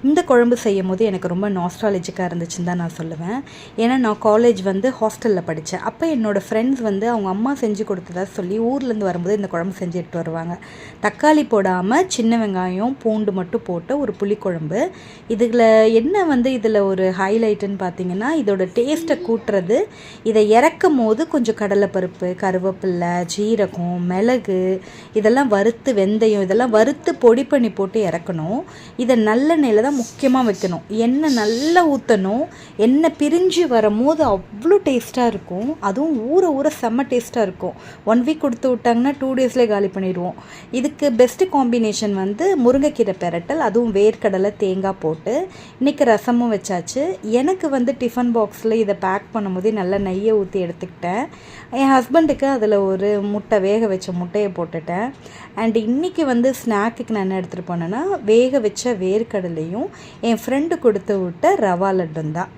இந்த குழம்பு செய்யும் போது எனக்கு ரொம்ப நாஸ்டாலஜிக்காக இருந்துச்சுன்னு தான் நான் சொல்லுவேன். ஏன்னா நான் காலேஜ் வந்து ஹாஸ்டலில் படித்தேன். அப்போ என்னோடய ஃப்ரெண்ட்ஸ் வந்து அவங்க அம்மா செஞ்சு கொடுத்ததா சொல்லி ஊர்லேருந்து வரும்போது இந்த குழம்பு செஞ்சு எடுத்து வருவாங்க. தக்காளி போடாமல் சின்ன வெங்காயம் பூண்டு மட்டும் போட்ட ஒரு புளிக்குழம்பு. இதில் என்ன வந்து இதில் ஒரு ஹைலைட்டுன்னு பார்த்தீங்கன்னா, இதோட டேஸ்ட்டை கூட்டுறது, இதை இறக்கும் போது கொஞ்சம் கடலைப்பருப்பு, கருவேப்பில்லை, ஜீரகம், மிளகு இதெல்லாம் வறுத்து, வெந்தயம் இதெல்லாம் வறுத்து பொடி பண்ணி போட்டு இறக்கணும். இதை நல்லெண்ணெயில் தான் முக்கியமாக வைக்கணும். எண்ணெய் நல்லா ஊற்றணும். எண்ணெய் பிரிஞ்சு வரும்போது அவ்வளோ டேஸ்ட்டாக இருக்கும். அதுவும் ஊற ஊற செம்ம டேஸ்ட்டாக இருக்கும். 1 வீக் கொடுத்து விட்டாங்கன்னா 2 டேஸ்லேயே காலி பண்ணிடுவோம். இதுக்கு பெஸ்ட்டு காம்பினேஷன் வந்து முருங்கைக்கீரை பெரட்டல், அதுவும் வேர்க்கடலை தேங்காய் போட்டு. இன்றைக்கி ரசமும் வச்சாச்சு. எனக்கு வந்து டிஃபன் பாக்ஸில் இதை பேக் பண்ணும்போதே நல்லா நெய்யை ஊற்றி எடுத்துக்கிட்டேன். என் ஹஸ்பண்டுக்கு அதில் ஒரு முட்டை, வேக வச்ச முட்டையை போட்டுட்டேன். அண்ட் இன்றைக்கி வந்து ஸ்நாக்குக்கு நான் என்ன எடுத்துகிட்டு போனேன்னா, வேக வச்ச வேர்க்கடலையும் என் ஃப்ரெண்டு கொடுத்து விட்ட ரவா லட்டும் தான்.